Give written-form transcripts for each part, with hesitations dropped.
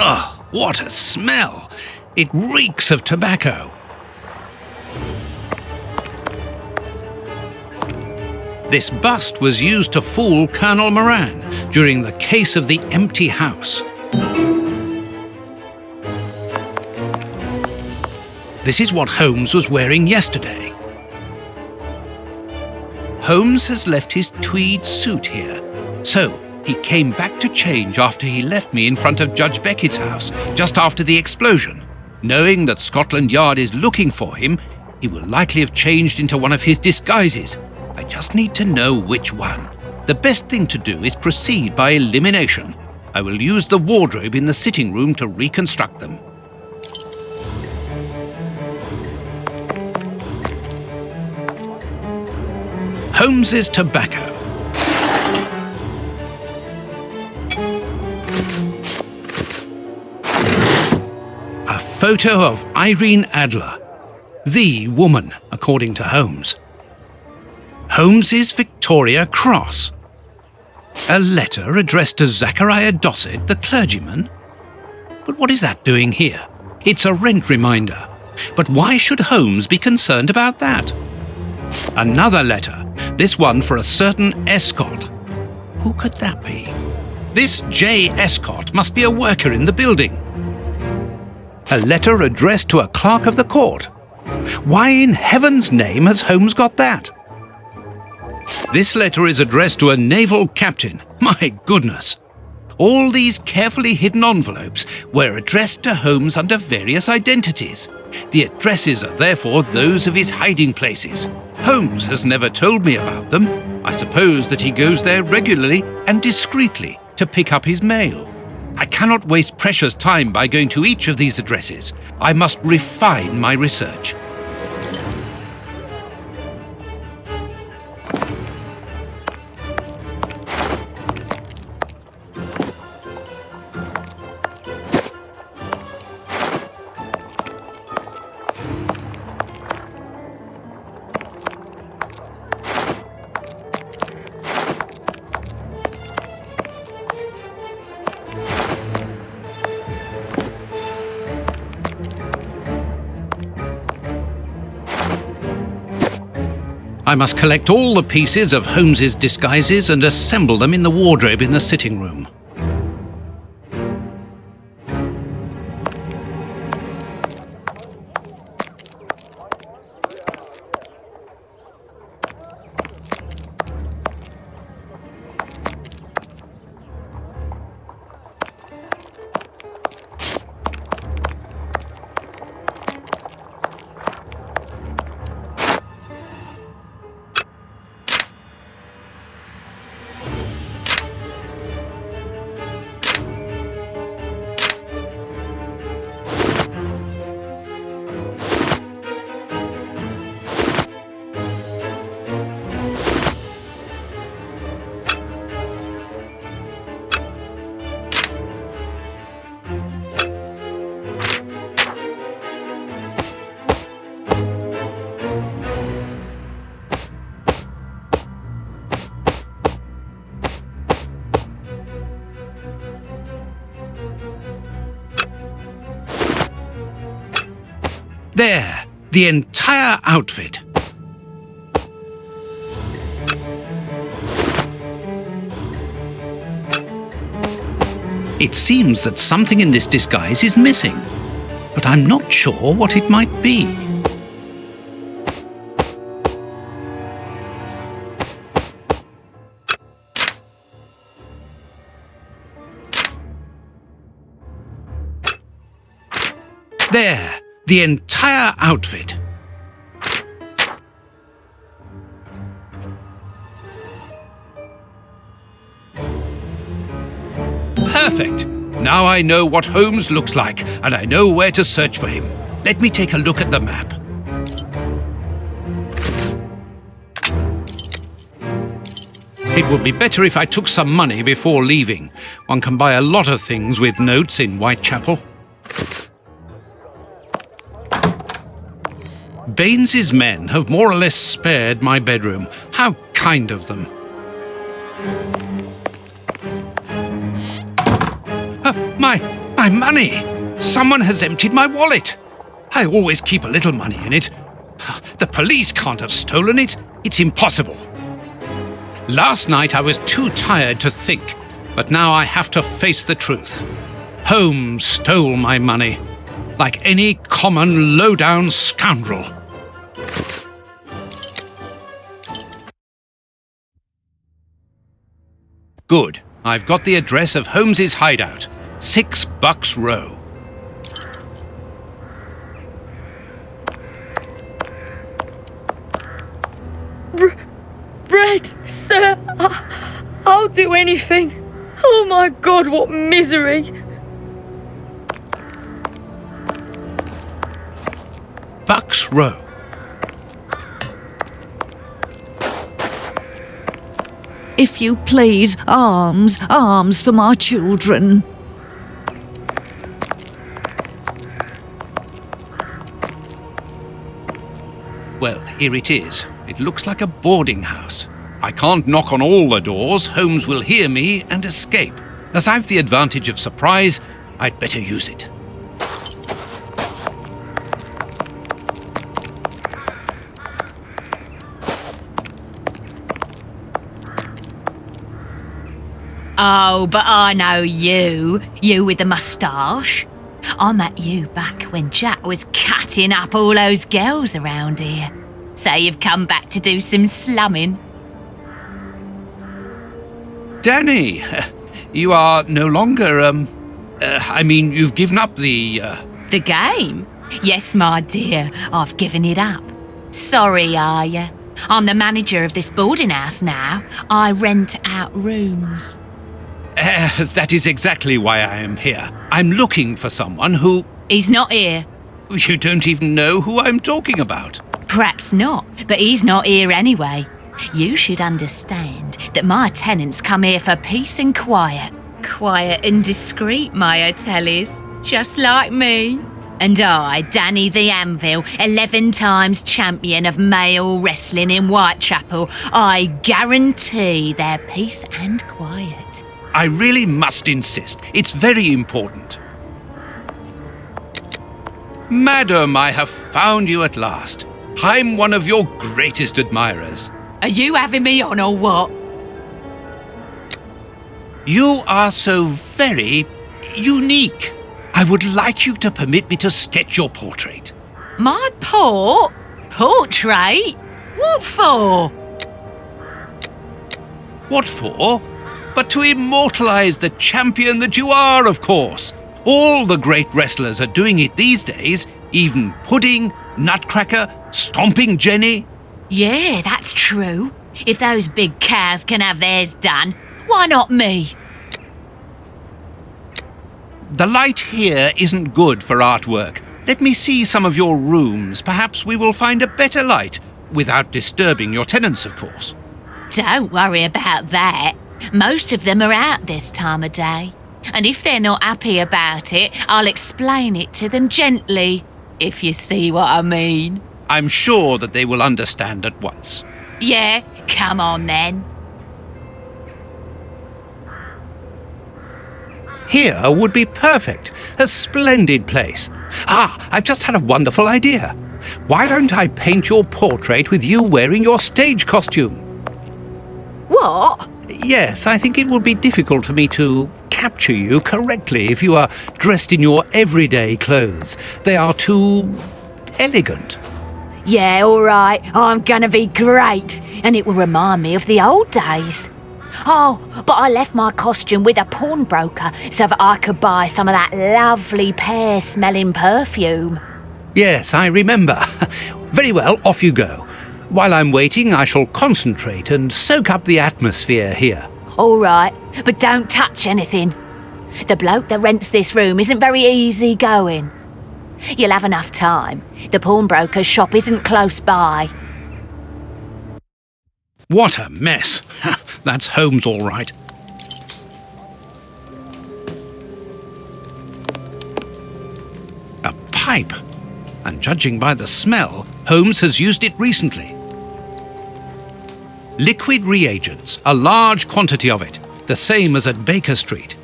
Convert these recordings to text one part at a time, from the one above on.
Ugh, what a smell! It reeks of tobacco. This bust was used to fool Colonel Moran during the case of the empty house. This is what Holmes was wearing yesterday. Holmes has left his tweed suit here, so he came back to change after he left me in front of Judge Beckett's house just after the explosion. Knowing that Scotland Yard is looking for him, he will likely have changed into one of his disguises. I just need to know which one. The best thing to do is proceed by elimination. I will use the wardrobe in the sitting room to reconstruct them. Holmes's tobacco. A photo of Irene Adler, the woman, according to Holmes. Holmes's Victoria Cross. A letter addressed to Zachariah Dossett, the clergyman. But what is that doing here? It's a rent reminder. But why should Holmes be concerned about that? Another letter, this one for a certain Escott. Who could that be? This J. Escott must be a worker in the building. A letter addressed to a clerk of the court. Why in heaven's name has Holmes got that? This letter is addressed to a naval captain. My goodness! All these carefully hidden envelopes were addressed to Holmes under various identities. The addresses are therefore those of his hiding places. Holmes has never told me about them. I suppose that he goes there regularly and discreetly to pick up his mail. I cannot waste precious time by going to each of these addresses. I must refine my research. I must collect all the pieces of Holmes's disguises and assemble them in the wardrobe in the sitting room. There, the entire outfit. It seems that something in this disguise is missing, but I'm not sure what it might be. There, the entire outfit. Perfect! Now I know what Holmes looks like, and I know where to search for him. Let me take a look at the map. It would be better if I took some money before leaving. One can buy a lot of things with notes in Whitechapel. Baines's men have more or less spared my bedroom. How kind of them. My My money! Someone has emptied my wallet. I always keep a little money in it. The police can't have stolen it. It's impossible. Last night I was too tired to think, but now I have to face the truth. Holmes stole my money, like any common low-down scoundrel. Good. I've got the address of Holmes's hideout. 6 Bucks Row. Bread, sir. I'll do anything. Oh my God, what misery. Bucks Row. If you please, arms, arms for my children. Well, here it is. It looks like a boarding house. I can't knock on all the doors. Holmes will hear me and escape. As I've the advantage of surprise, I'd better use it. Oh, but I know you. You with the moustache. I met you back when Jack was cutting up all those girls around here. So you've come back to do some slumming. Danny, you are no longer, you've given up the The game? Yes, my dear, I've given it up. Sorry, are you? I'm the manager of this boarding house now. I rent out rooms. That is exactly why I am here. I'm looking for someone who... He's not here. You don't even know who I'm talking about. Perhaps not, but he's not here anyway. You should understand that my tenants come here for peace and quiet. Quiet and discreet, my hotel is. Just like me. And I, Danny the Anvil, 11 times champion of male wrestling in Whitechapel, I guarantee their peace and quiet. I really must insist. It's very important. Madam, I have found you at last. I'm one of your greatest admirers. Are you having me on or what? You are so very unique. I would like you to permit me to sketch your portrait. My portrait? What for? What for? But to immortalize the champion that you are, of course. All the great wrestlers are doing it these days, even Pudding, Nutcracker, Stomping Jenny. Yeah, that's true. If those big cows can have theirs done, why not me? The light here isn't good for artwork. Let me see some of your rooms. Perhaps we will find a better light, without disturbing your tenants, of course. Don't worry about that. Most of them are out this time of day. And if they're not happy about it, I'll explain it to them gently, if you see what I mean. I'm sure that they will understand at once. Yeah, come on then. Here would be perfect. A splendid place. I've just had a wonderful idea. Why don't I paint your portrait with you wearing your stage costume? What? Yes, I think it would be difficult for me to capture you correctly if you are dressed in your everyday clothes. They are too elegant. Yeah, all right. I'm gonna be great. And it will remind me of the old days. Oh, but I left my costume with a pawnbroker so that I could buy some of that lovely pear-smelling perfume. Yes, I remember. Very well, off you go. While I'm waiting, I shall concentrate and soak up the atmosphere here. All right, but don't touch anything. The bloke that rents this room isn't very easy going. You'll have enough time. The pawnbroker's shop isn't close by. What a mess. That's Holmes all right. A pipe. And judging by the smell, Holmes has used it recently. Liquid reagents, a large quantity of it, the same as at Baker Street.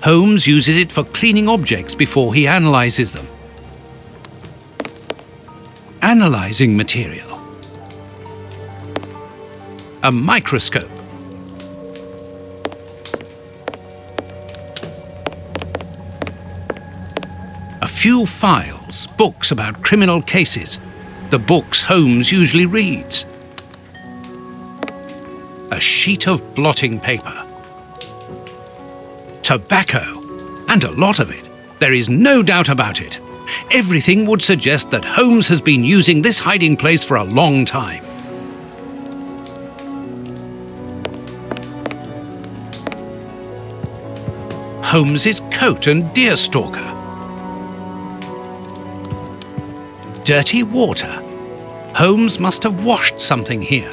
Holmes uses it for cleaning objects before he analyses them. Analysing material. A microscope. A few files, books about criminal cases, the books Holmes usually reads. A sheet of blotting paper. Tobacco, and a lot of it. There is no doubt about it. Everything would suggest that Holmes has been using this hiding place for a long time. Holmes's coat and deerstalker. Dirty water. Holmes must have washed something here.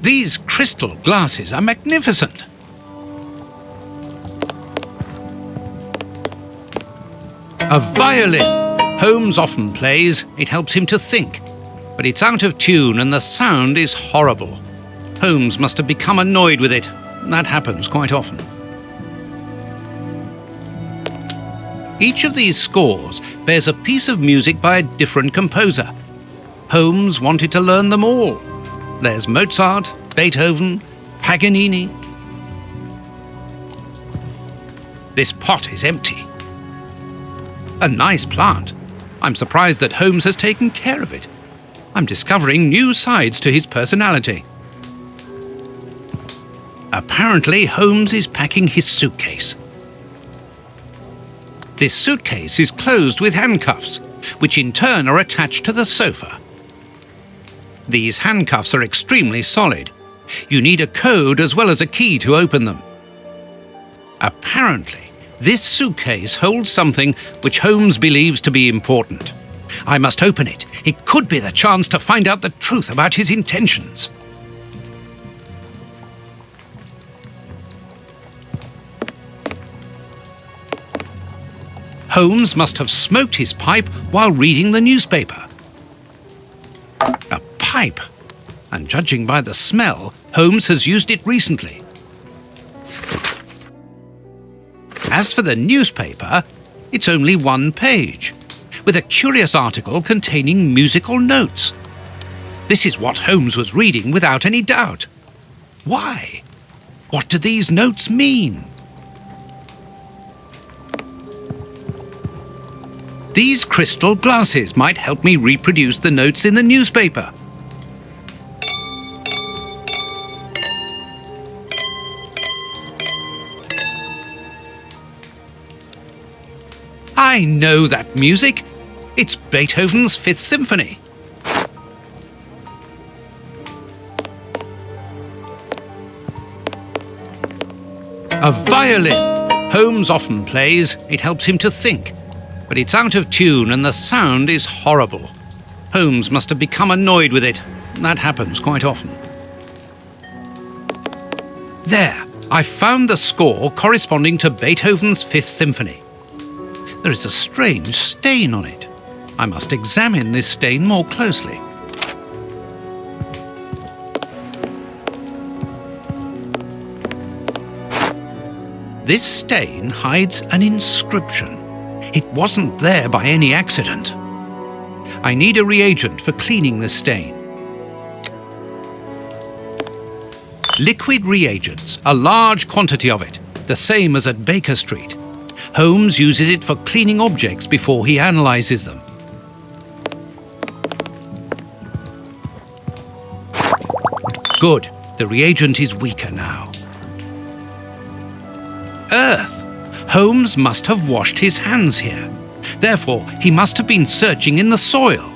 These crystal glasses are magnificent. A violin. Holmes often plays. It helps him to think. But it's out of tune and the sound is horrible. Holmes must have become annoyed with it. That happens quite often. Each of these scores bears a piece of music by a different composer. Holmes wanted to learn them all. There's Mozart, Beethoven, Paganini. This pot is empty. A nice plant. I'm surprised that Holmes has taken care of it. I'm discovering new sides to his personality. Apparently, Holmes is packing his suitcase. This suitcase is closed with handcuffs, which in turn are attached to the sofa. These handcuffs are extremely solid. You need a code as well as a key to open them. Apparently, this suitcase holds something which Holmes believes to be important. I must open it. It could be the chance to find out the truth about his intentions. Holmes must have smoked his pipe while reading the newspaper. A pipe, and judging by the smell, Holmes has used it recently. As for the newspaper, it's only one page, with a curious article containing musical notes. This is what Holmes was reading without any doubt. Why? What do these notes mean? These crystal glasses might help me reproduce the notes in the newspaper. I know that music. It's Beethoven's Fifth Symphony. A violin. Holmes often plays. It helps him to think. But it's out of tune and the sound is horrible. Holmes must have become annoyed with it. That happens quite often. There, I found the score corresponding to Beethoven's Fifth Symphony. There is a strange stain on it. I must examine this stain more closely. This stain hides an inscription. It wasn't there by any accident. I need a reagent for cleaning the stain. Liquid reagents, a large quantity of it, the same as at Baker Street. Holmes uses it for cleaning objects before he analyses them. Good, the reagent is weaker now. Earth. Holmes must have washed his hands here. Therefore, he must have been searching in the soil,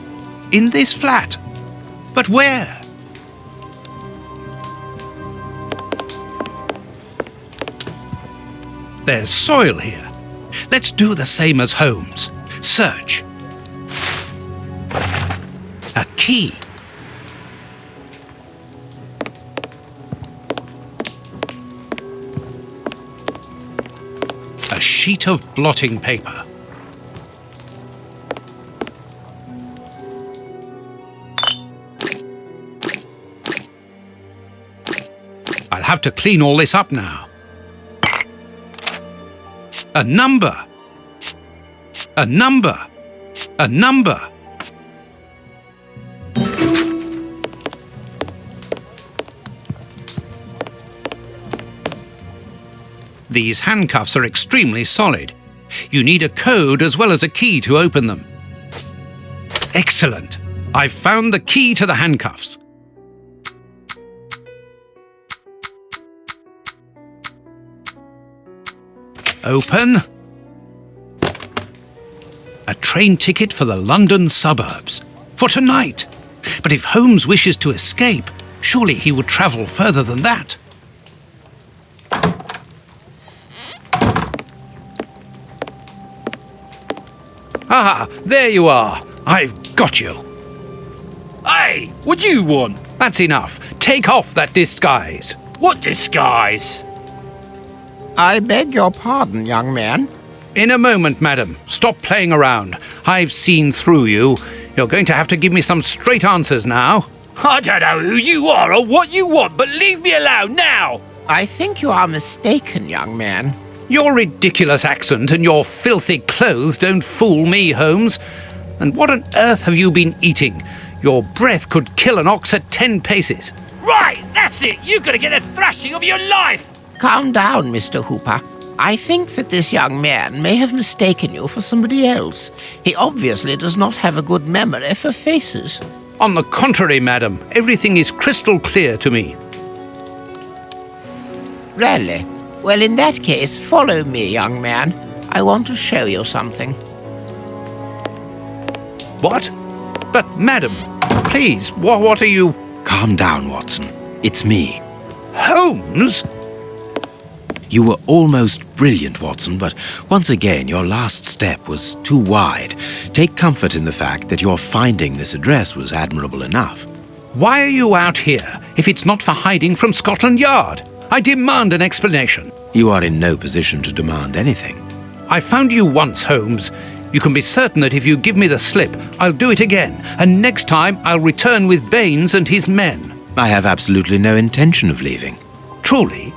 in this flat. But where? There's soil here. Let's do the same as Holmes. Search. A key. A sheet of blotting paper. I'll have to clean all this up now. A number. A number. A number. These handcuffs are extremely solid. You need a code as well as a key to open them. Excellent. I've found the key to the handcuffs. Open. A train ticket for the London suburbs. For tonight. But if Holmes wishes to escape, surely he would travel further than that. Ah, there you are. I've got you. Hey, what do you want? That's enough. Take off that disguise. What disguise? I beg your pardon, young man. In a moment, madam. Stop playing around. I've seen through you. You're going to have to give me some straight answers now. I don't know who you are or what you want, but leave me alone now! I think you are mistaken, young man. Your ridiculous accent and your filthy clothes don't fool me, Holmes. And what on earth have you been eating? Your breath could kill an ox at 10 paces. Right, that's it! You're gonna get a thrashing of your life! Calm down, Mr. Hooper. I think that this young man may have mistaken you for somebody else. He obviously does not have a good memory for faces. On the contrary, madam, everything is crystal clear to me. Really? Well, in that case, follow me, young man. I want to show you something. What? But, madam, please, what are you... Calm down, Watson. It's me. Holmes? You were almost brilliant, Watson, but once again, your last step was too wide. Take comfort in the fact that your finding this address was admirable enough. Why are you out here if it's not for hiding from Scotland Yard? I demand an explanation. You are in no position to demand anything. I found you once, Holmes. You can be certain that if you give me the slip, I'll do it again, and next time I'll return with Baines and his men. I have absolutely no intention of leaving. Truly?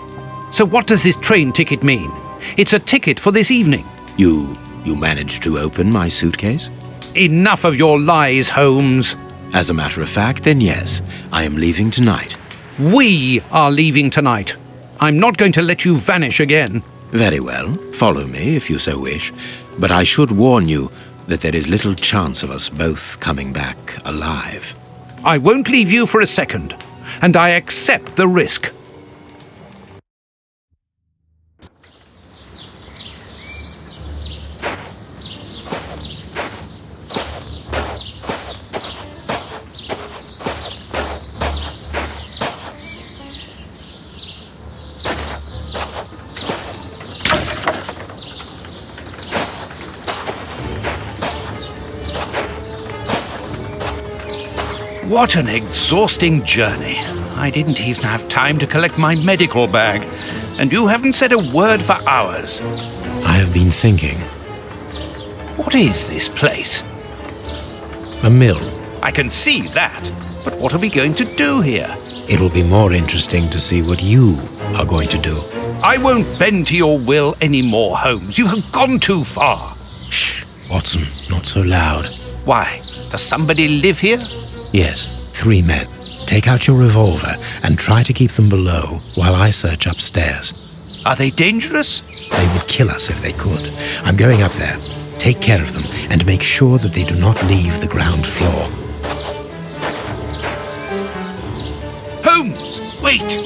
So what does this train ticket mean? It's a ticket for this evening. You managed to open my suitcase? Enough of your lies, Holmes. As a matter of fact, then yes, I am leaving tonight. We are leaving tonight. I'm not going to let you vanish again. Very well, follow me if you so wish, but I should warn you that there is little chance of us both coming back alive. I won't leave you for a second, and I accept the risk. What an exhausting journey. I didn't even have time to collect my medical bag, and you haven't said a word for hours. I have been thinking. What is this place? A mill. I can see that, but what are we going to do here? It'll be more interesting to see what you are going to do. I won't bend to your will anymore, Holmes. You have gone too far. Shh, Watson, not so loud. Why? Does somebody live here? Yes, 3 men. Take out your revolver and try to keep them below while I search upstairs. Are they dangerous? They would kill us if they could. I'm going up there. Take care of them and make sure that they do not leave the ground floor. Holmes, wait!